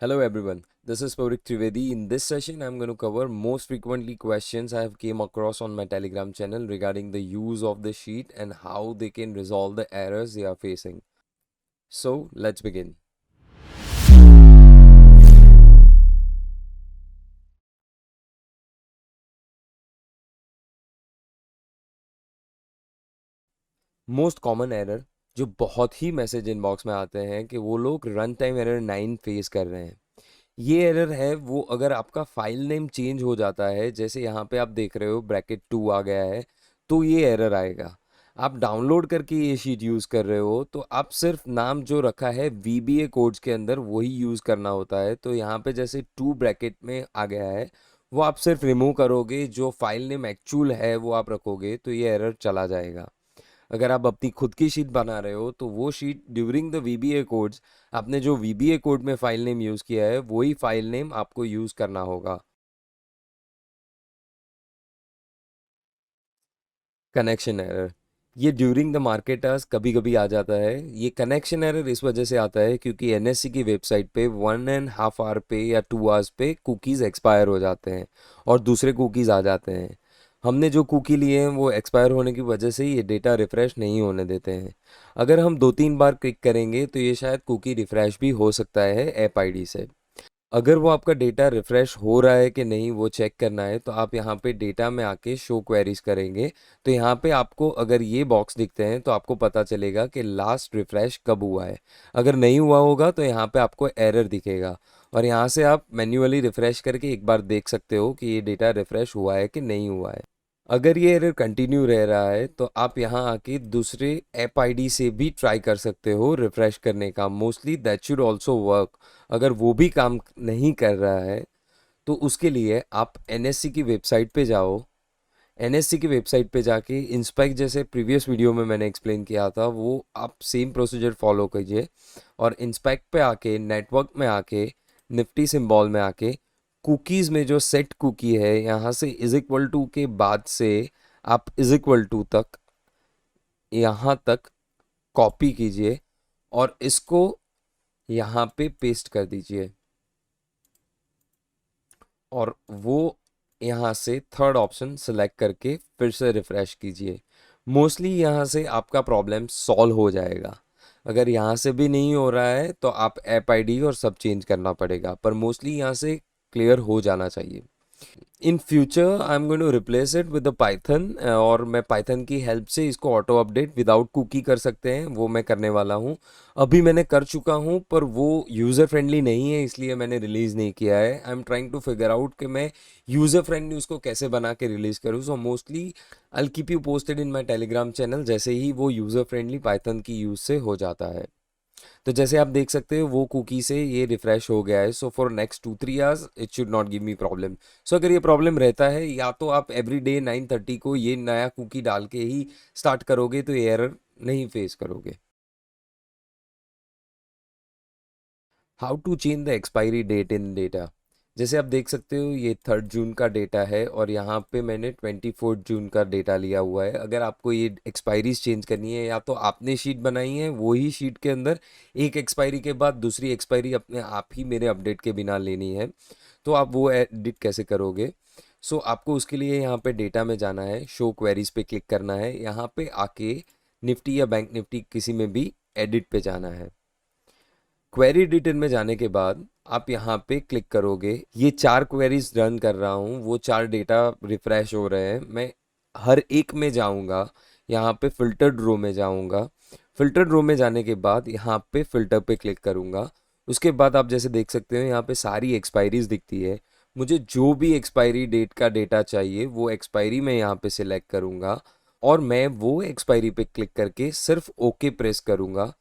Hello everyone, this is Pavrik Trivedi. In this session, I'm going to cover most frequently questions I have came across on my Telegram channel regarding the use of the sheet and how they can resolve the errors they are facing. So let's begin. Most common error जो बहुत ही message inbox में आते हैं कि वो लोग run time error 9 face कर रहे हैं। ये एरर है वो अगर आपका फाइल नेम चेंज हो जाता है, जैसे यहाँ पे आप देख रहे हो ब्रैकेट 2 आ गया है, तो ये एरर आएगा। आप डाउनलोड करके ये शीट यूज़ कर रहे हो तो आप सिर्फ नाम जो रखा है VBA कोड्स के अंदर वही यूज़ करना होता है। तो यहाँ पे जैसे 2 ब्रैकेट में आ गया है, वो आप सिर्फ रिमूव करोगे, जो फाइल नेम एक्चुअल है वो आप रखोगे तो ये एरर चला जाएगा। अगर आप अपनी खुद की शीट बना रहे हो तो वो sheet during the VBA codes आपने जो VBA कोड में फाइल नेम यूज़ किया है वही फाइल नेम आपको यूज़ करना होगा। कनेक्शन एरर, ये ड्यूरिंग द मार्केट आवर्स कभी कभी आ जाता है। ये कनेक्शन एरर इस वजह से आता है क्योंकि NSE की वेबसाइट पे 1.5 आवर पे या 2 आवर्स पे कुकीज़ एक्सपायर हो जाते हैं और दूसरे कुकीज़ आ जाते हैं। हमने जो कुकी लिए हैं वो एक्सपायर होने की वजह से ये डेटा रिफ़्रेश नहीं होने देते हैं। अगर हम 2-3 बार क्लिक करेंगे तो ये शायद कुकी रिफ़्रेश भी हो सकता है ऐप आईडी से। अगर वो आपका डेटा रिफ़्रेश हो रहा है कि नहीं वो चेक करना है तो आप यहाँ पे डेटा में आके शो क्वेरीज करेंगे। तो यहाँ पे आपको अगर ये बॉक्स दिखते हैं तो आपको पता चलेगा कि लास्ट रिफ़्रेश कब हुआ है। अगर नहीं हुआ होगा तो यहाँ पे आपको एरर दिखेगा और यहाँ से आप मैन्युअली रिफ़्रेश करके एक बार देख सकते हो कि ये डेटा रिफ़्रेश हुआ है कि नहीं हुआ है। अगर ये एरर कंटिन्यू रह रहा है तो आप यहाँ आके दूसरे ऐप आईडी से भी ट्राई कर सकते हो रिफ़्रेश करने का। Mostly that should also work. अगर वो भी काम नहीं कर रहा है तो उसके लिए आप NSE की वेबसाइट पे जाओ। NSE की वेबसाइट पे जाके इंस्पेक्ट, जैसे प्रीवियस वीडियो में मैंने एक्सप्लेन किया था, वो आप सेम प्रोसीजर फॉलो कीजिए और इंस्पेक्ट पे आके नेटवर्क में आके निफ्टी सिंबल में आके कुकीज़ में जो सेट कुकी है यहाँ से इज इक्वल टू के बाद से आप इज इक्वल टू तक यहाँ तक कॉपी कीजिए और इसको यहाँ पे पेस्ट कर दीजिए और वो यहाँ से थर्ड ऑप्शन सेलेक्ट करके फिर से रिफ़्रेश कीजिए। मोस्टली यहाँ से आपका प्रॉब्लम सॉल्व हो जाएगा। अगर यहाँ से भी नहीं हो रहा है तो आप ऐप आईडी और सब चेंज करना पड़ेगा, पर मोस्टली यहाँ से क्लियर हो जाना चाहिए। In future I am going to replace it with the Python और मैं पाइथन की हेल्प से इसको ऑटो अपडेट विदाउट कुकी कर सकते हैं, वो मैं करने वाला हूँ। अभी मैंने कर चुका हूँ पर वो यूज़र फ्रेंडली नहीं है, इसलिए मैंने रिलीज़ नहीं किया है। I am trying to figure out कि मैं यूज़र फ्रेंडली उसको कैसे बना के रिलीज़ करूँ। So mostly I keep you posted in my Telegram channel जैसे ही वो यूज़र फ्रेंडली पाइथन की यूज़ से हो जाता है। तो जैसे आप देख सकते हो वो कुकी से ये रिफ्रेश हो गया है। So for next 2-3 hours it should not give me problem. So अगर ये प्रॉब्लम रहता है या तो आप एवरी डे 9:30 को ये नया कुकी डाल के ही स्टार्ट करोगे तो ये एरर नहीं फेस करोगे। How to change the expiry date in data, जैसे आप देख सकते हो ये 3 जून का डेटा है और यहाँ पे मैंने 24 जून का डेटा लिया हुआ है। अगर आपको ये एक्सपायरीज चेंज करनी है या तो आपने शीट बनाई है वही शीट के अंदर एक एक्सपायरी के बाद दूसरी एक्सपायरी अपने आप ही मेरे अपडेट के बिना लेनी है, तो आप वो एडिट कैसे करोगे। सो आपको उसके लिए यहाँ पे डेटा में जाना है, शो क्वेरीज पे क्लिक करना है, यहाँ पे आके निफ्टी या बैंक निफ्टी किसी में भी एडिट पे जाना है। क्वेरी एडिटर में जाने के बाद आप यहाँ पे क्लिक करोगे। ये 4 क्वेरीज रन कर रहा हूँ, वो 4 डेटा रिफ्रेश हो रहे हैं। मैं हर एक में जाऊँगा, यहाँ पे फिल्टर्ड रो में जाऊँगा। फिल्टर्ड रो में जाने के बाद यहाँ पे फिल्टर पे क्लिक करूँगा। उसके बाद आप जैसे देख सकते हो यहाँ पे सारी एक्सपायरीज दिखती है। मुझे जो भी एक्सपायरी डेट का डेटा चाहिए वो एक्सपायरी मैं यहाँ पे सिलेक्ट करूँगा और मैं वो एक्सपायरी पे क्लिक करके सिर्फ ओके प्रेस करूँगा।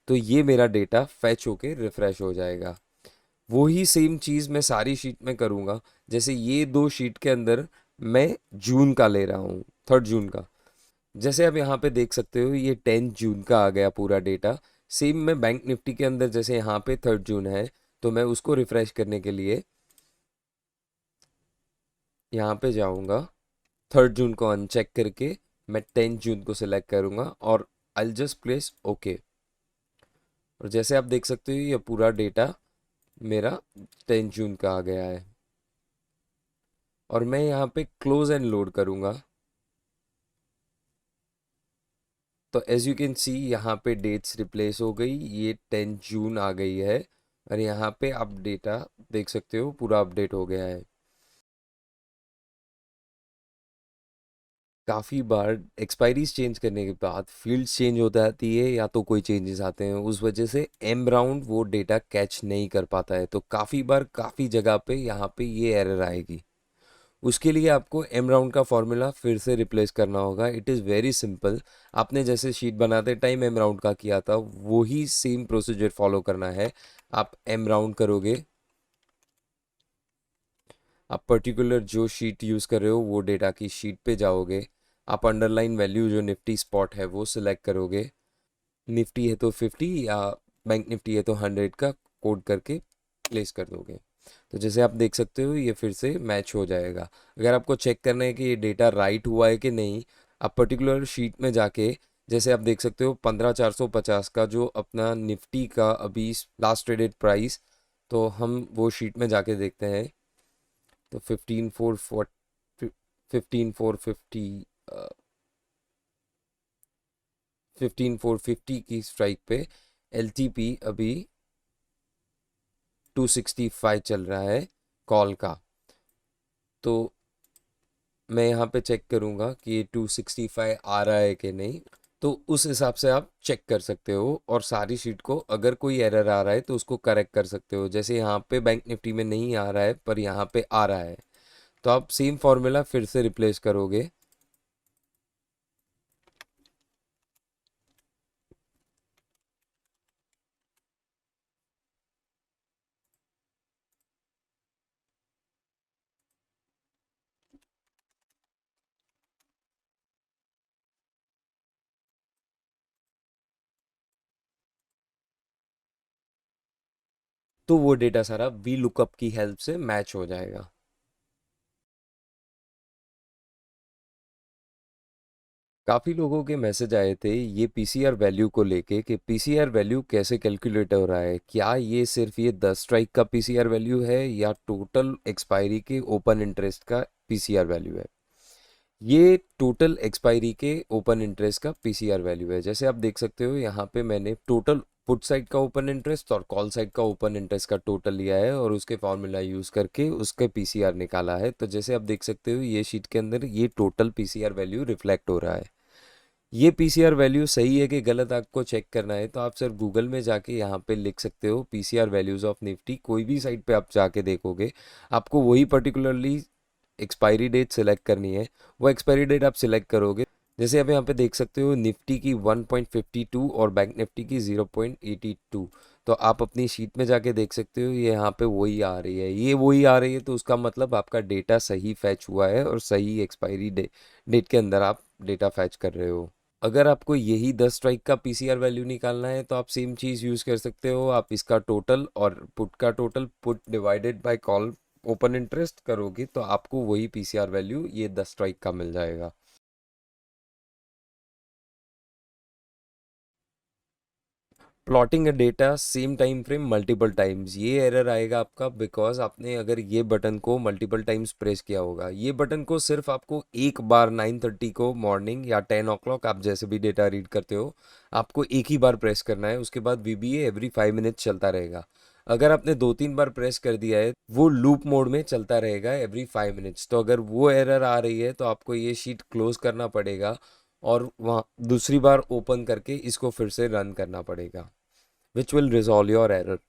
तो ये मेरा डेटा फैच होके रिफ़्रेश हो जाएगा। वही सेम चीज़ मैं सारी शीट में करूँगा। जैसे ये 2 शीट के अंदर मैं जून का ले रहा हूँ, 3 जून का। जैसे आप यहाँ पे देख सकते हो ये 10 जून का आ गया पूरा डेटा। सेम मैं बैंक निफ्टी के अंदर जैसे यहाँ पे 3 जून है तो मैं उसको रिफ़्रेश करने के लिए यहाँ पे जाऊँगा। 3 जून को अनचेक करके मैं 10 जून को सिलेक्ट करूँगा और आई जस्ट प्लेस ओके। और जैसे आप देख सकते हो ये पूरा डेटा मेरा 10 जून का आ गया है और मैं यहाँ पे क्लोज एंड लोड करूँगा। तो एज यू कैन सी यहाँ पे डेट्स रिप्लेस हो गई, ये 10 जून आ गई है और यहाँ पे आप डेटा देख सकते हो पूरा अपडेट हो गया है। काफ़ी बार एक्सपायरीज चेंज करने के बाद फील्ड चेंज होता आती है या तो कोई चेंजेस आते हैं, उस वजह से एम राउंड वो डेटा कैच नहीं कर पाता है, तो काफ़ी बार काफ़ी जगह पे यहाँ पे ये एरर आएगी। उसके लिए आपको एम राउंड का फॉर्मूला फिर से रिप्लेस करना होगा। It is very simple. आपने जैसे शीट बनाते टाइम एम राउंड का किया था वही सेम प्रोसीजर फॉलो करना है। आप एम राउंड करोगे, आप पर्टिकुलर जो शीट यूज़ कर रहे हो वो डेटा की शीट पे जाओगे, आप अंडरलाइन वैल्यू जो निफ्टी स्पॉट है वो सिलेक्ट करोगे। निफ्टी है तो 50 या बैंक निफ्टी है तो 100 का कोड करके प्लेस कर दोगे। तो जैसे आप देख सकते हो ये फिर से मैच हो जाएगा। अगर आपको चेक करना है कि ये डेटा राइट हुआ है कि नहीं, आप पर्टिकुलर शीट में जाके, जैसे आप देख सकते हो 15,450 का जो अपना निफ्टी का अभी लास्ट ट्रेडेड प्राइस, तो हम वो शीट में जाके देखते हैं। तो 15,450 15,450 की स्ट्राइक पे एल अभी 265 चल रहा है कॉल का। तो मैं यहाँ पे चेक करूँगा कि ये 265 आ रहा है कि नहीं, तो उस हिसाब से आप चेक कर सकते हो और सारी शीट को अगर कोई एरर आ रहा है तो उसको करेक्ट कर सकते हो। जैसे यहाँ पे बैंक निफ्टी में नहीं आ रहा है पर यहाँ पे आ रहा है, तो आप सेम फॉर्मूला फिर से रिप्लेस करोगे। तो वो डेटा सारा वी लुकअप की हेल्प से मैच हो जाएगा। काफ़ी लोगों के मैसेज आए थे ये पीसीआर वैल्यू को लेके कि पीसीआर वैल्यू कैसे कैलकुलेट हो रहा है, क्या ये सिर्फ ये 10 स्ट्राइक का पीसीआर वैल्यू है या टोटल एक्सपायरी के ओपन इंटरेस्ट का पीसीआर वैल्यू है। ये टोटल एक्सपायरी के ओपन इंटरेस्ट का पीसीआर वैल्यू है। जैसे आप देख सकते हो यहाँ पे मैंने टोटल पुट साइड का ओपन इंटरेस्ट और कॉल साइड का ओपन इंटरेस्ट का टोटल लिया है और उसके फॉर्मूला यूज़ करके उसके पीसीआर निकाला है। तो जैसे आप देख सकते हो ये शीट के अंदर ये टोटल पीसीआर वैल्यू रिफ्लेक्ट हो रहा है। ये पीसीआर वैल्यू सही है कि गलत आपको चेक करना है तो आप सर गूगल में जाके यहाँ पे लिख सकते हो पीसीआर वैल्यूज़ ऑफ निफ्टी, कोई भी साइट पे आप जाके देखोगे आपको वही पर्टिकुलरली एक्सपायरी डेट सेलेक्ट करनी है। वो एक्सपायरी डेट आप सिलेक्ट करोगे। जैसे आप यहाँ पे देख सकते हो निफ्टी की 1.52 और बैंक निफ्टी की 0.82। तो आप अपनी शीट में जाके देख सकते हो ये यहाँ पे वही आ रही है, ये वही आ रही है, तो उसका मतलब आपका डेटा सही फैच हुआ है और सही एक्सपायरी डेट के अंदर आप डेटा फैच कर रहे हो। अगर आपको यही 10 स्ट्राइक का पीसीआर वैल्यू निकालना है तो आप सेम चीज़ यूज़ कर सकते हो। आप इसका टोटल और पुट का total, put divided by call open interest करोगे तो आपको वही पीसीआर वैल्यू ये 10 स्ट्राइक का मिल जाएगा। Plotting a data same time frame multiple times, ये एरर आएगा आपका बिकॉज आपने अगर ये बटन को मल्टीपल टाइम्स प्रेस किया होगा। ये बटन को सिर्फ आपको एक बार 9:30 को मॉर्निंग या 10 o'clock आप जैसे भी डेटा रीड करते हो आपको एक ही बार प्रेस करना है, उसके बाद वीबीए एवरी 5 मिनट्स चलता रहेगा। अगर आपने 2-3 बार प्रेस कर दिया है वो लूप मोड में चलता रहेगा एवरी 5 मिनट्स। तो अगर वो एरर आ रही है तो आपको ये शीट क्लोज करना पड़ेगा और वहाँ दूसरी बार ओपन करके इसको फिर से रन करना पड़ेगा, which will resolve your error.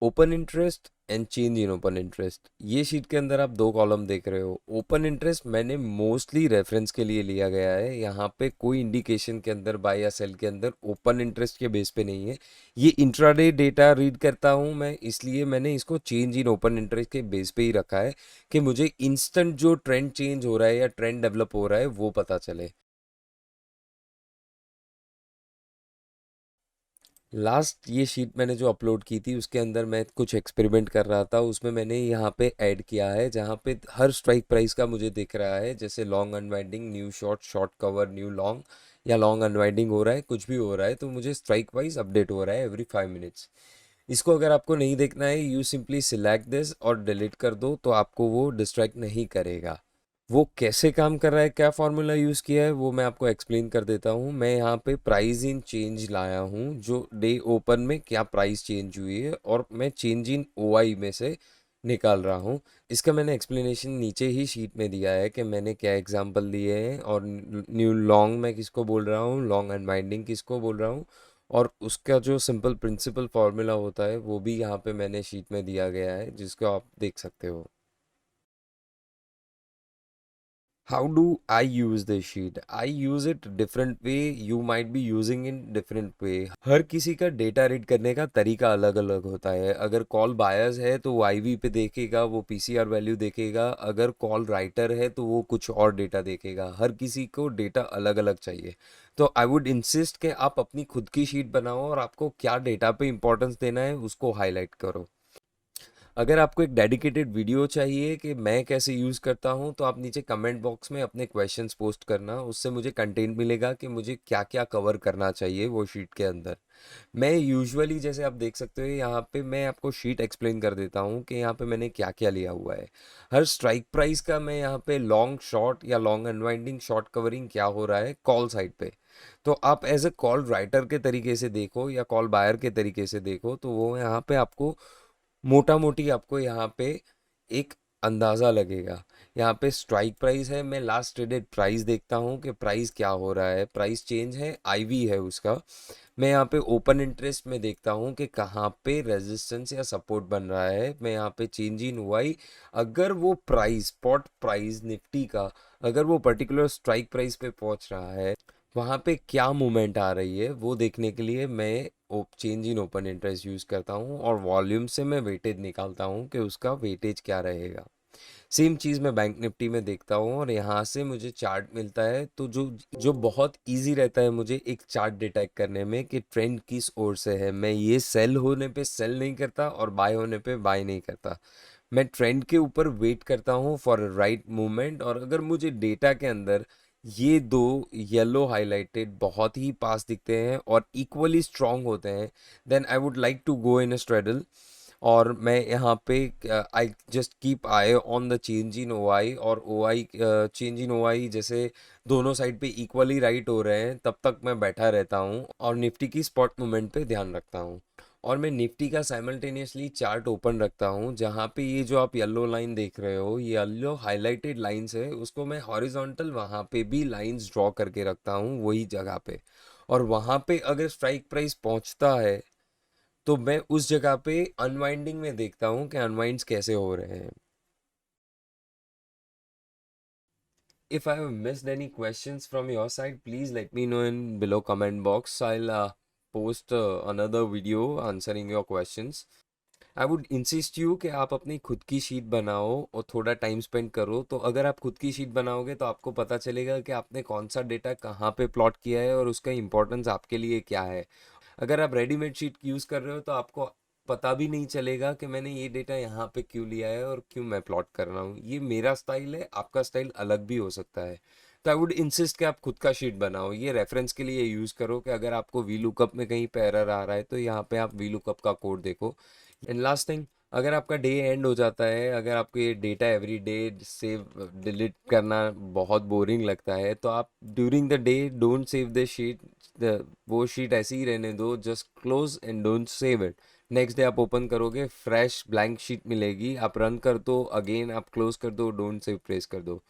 Open interest and change in open interest, ये शीट के अंदर आप दो कॉलम देख रहे हो। ओपन इंटरेस्ट मैंने मोस्टली रेफरेंस के लिए लिया गया है, यहाँ पे कोई इंडिकेशन के अंदर बाय या सेल के अंदर ओपन इंटरेस्ट के बेस पे नहीं है। ये इंट्राडे डेटा रीड करता हूँ मैं, इसलिए मैंने इसको चेंज इन ओपन इंटरेस्ट के बेस पे ही रखा है कि मुझे इंस्टेंट जो ट्रेंड चेंज हो रहा है या ट्रेंड डेवलप हो रहा है वो पता चले। लास्ट ये शीट मैंने जो अपलोड की थी उसके अंदर मैं कुछ एक्सपेरिमेंट कर रहा था, उसमें मैंने यहाँ पे ऐड किया है जहाँ पे हर स्ट्राइक प्राइस का मुझे दिख रहा है, जैसे long unwinding, new short, short cover, new long, या लॉन्ग अनवाइंडिंग हो रहा है, कुछ भी हो रहा है, तो मुझे स्ट्राइक वाइज अपडेट हो रहा है एवरी 5 मिनट्स। इसको अगर आपको नहीं देखना है, यू सिंपली सिलेक्ट दिस और डिलीट कर दो, तो आपको वो डिस्ट्रैक्ट नहीं करेगा। वो कैसे काम कर रहा है, क्या फार्मूला यूज़ किया है, वो मैं आपको एक्सप्लेन कर देता हूँ। मैं यहाँ पे प्राइस इन चेंज लाया हूँ, जो डे ओपन में क्या प्राइस चेंज हुई है, और मैं चेंज इन ओआई में से निकाल रहा हूँ। इसका मैंने एक्सप्लेनेशन नीचे ही शीट में दिया है कि मैंने क्या एग्जांपल दिए हैं, और न्यू लॉन्ग मैं किसको बोल रहा हूँ, लॉन्ग अनवाइंडिंग किसको बोल रहा हूँ, और उसका जो सिंपल प्रिंसिपल फार्मूला होता है वो भी यहाँ पे मैंने शीट में दिया गया है, जिसको आप देख सकते हो। How do I use this sheet? I use it different way. You might be using in different way. हर किसी का डेटा रीड करने का तरीका अलग अलग होता है। अगर कॉल बायर्स है तो वो आईवी पे देखेगा, वो पीसीआर वैल्यू देखेगा। अगर कॉल राइटर है तो वो कुछ और डेटा देखेगा। हर किसी को डेटा अलग अलग चाहिए। तो आई वुड इंसिस्ट कि आप अपनी खुद की शीट बनाओ, और आपको क्या डेटा पे इंपॉर्टेंस देना है उसको हाईलाइट करो। अगर आपको एक डेडिकेटेड वीडियो चाहिए कि मैं कैसे यूज़ करता हूँ, तो आप नीचे कमेंट बॉक्स में अपने क्वेश्चंस पोस्ट करना। उससे मुझे कंटेंट मिलेगा कि मुझे क्या क्या कवर करना चाहिए वो शीट के अंदर। मैं यूजुअली, जैसे आप देख सकते हो यहाँ पे, मैं आपको शीट एक्सप्लेन कर देता हूँ कि यहाँ पे मैंने क्या क्या लिया हुआ है। हर स्ट्राइक प्राइस का मैं यहाँ पे लॉन्ग शॉर्ट या लॉन्ग अनवाइंडिंग शॉर्ट कवरिंग क्या हो रहा है कॉल साइड पे। तो आप एज ए कॉल राइटर के तरीके से देखो या कॉल बायर के तरीके से देखो, तो वो यहाँ पे आपको मोटा मोटी आपको यहाँ पे एक अंदाज़ा लगेगा। यहाँ पे स्ट्राइक प्राइस है, मैं लास्ट ट्रेडेड प्राइस देखता हूँ कि प्राइस क्या हो रहा है, प्राइस चेंज है, आईवी है उसका। मैं यहाँ पे ओपन इंटरेस्ट में देखता हूँ कि कहाँ पे रेजिस्टेंस या सपोर्ट बन रहा है। मैं यहाँ पे चेंज इन हुआ ही, अगर वो प्राइस स्पॉट प्राइस निफ्टी का, अगर वो पर्टिकुलर स्ट्राइक प्राइस पे पहुँच रहा है, वहाँ पे क्या मूवमेंट आ रही है वो देखने के लिए मैं change in open interest use करता हूँ, और वॉल्यूम से मैं वेटेज निकालता हूँ कि उसका वेटेज क्या रहेगा। सेम चीज़ मैं बैंक निफ्टी में देखता हूँ, और यहाँ से मुझे चार्ट मिलता है। तो जो जो बहुत इजी रहता है मुझे एक चार्ट डिटेक्ट करने में कि ट्रेंड किस ओर से है। मैं ये सेल होने पे सेल नहीं करता और बाय होने पे बाय नहीं करता। मैं ट्रेंड के ऊपर वेट करता हूँ फॉर राइट मूवमेंट। और अगर मुझे डेटा के अंदर ये दो येलो हाईलाइटेड बहुत ही पास दिखते हैं और इक्वली स्ट्रांग होते हैं, then I would like to go in a straddle. और मैं यहाँ पे I just keep eye on the change in O I, और O I change in O आई जैसे दोनों साइड पे इक्वली राइट हो रहे हैं तब तक मैं बैठा रहता हूँ, और निफ्टी की स्पॉट मूवमेंट पे ध्यान रखता हूँ। और मैं निफ्टी का साइमल्टेनियसली चार्ट ओपन रखता हूँ, जहाँ पे ये जो आप येलो लाइन देख रहे हो, ये येलो हाईलाइटेड लाइंस है, उसको मैं हॉरिजॉन्टल वहाँ पे भी लाइंस ड्रॉ करके रखता हूँ वही जगह पे। और वहाँ पे अगर स्ट्राइक प्राइस पहुँचता है तो मैं उस जगह पे अनवाइंडिंग में देखता हूँ कि अनवाइंड्स कैसे हो रहे हैं। If I have missed any questions from your side, please let me know in below comment box. I'll post another video answering your questions. I would insist you कि आप अपनी खुद की शीट बनाओ और थोड़ा टाइम स्पेंड करो। तो अगर आप खुद की शीट बनाओगे तो आपको पता चलेगा कि आपने कौन सा डेटा कहाँ पे प्लॉट किया है और उसका इंपॉर्टेंस आपके लिए क्या है। अगर आप रेडीमेड शीट यूज़ कर रहे हो तो आपको पता भी नहीं चलेगा कि मैंने ये डेटा यहाँ पे क्यों लिया है और क्यों मैं प्लॉट कर रहा हूँ। ये मेरा स्टाइल है, आपका स्टाइल अलग भी हो सकता है। तो आई वुड इंसिस्ट कि आप खुद का शीट बनाओ। ये रेफरेंस के लिए यूज़ करो कि अगर आपको वी लुकअप में कहीं पे एरर आ रहा है तो यहाँ पे आप वी लुकअप का कोड देखो। एंड लास्ट थिंग, अगर आपका डे एंड हो जाता है, अगर आपको ये data every day save delete करना बहुत बोरिंग लगता है, तो आप during the day don't save the sheet. वो शीट ऐसे ही रहने दो, just close and don't save it. Next day आप ओपन करोगे, फ्रेश ब्लैंक शीट मिलेगी, आप रन कर दो, अगेन आप क्लोज कर दो, डोंट सेव प्रेस कर दो।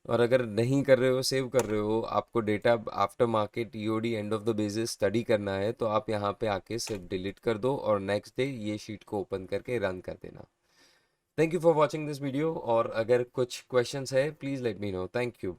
और अगर नहीं कर रहे हो, सेव कर रहे हो, आपको data after market EOD end of the basis study करना है, तो आप यहाँ पे आके सिर्फ डिलीट कर दो और नेक्स्ट डे ये शीट को ओपन करके रन कर देना। Thank you for watching this video, और अगर कुछ क्वेश्चंस है please let me know. Thank you.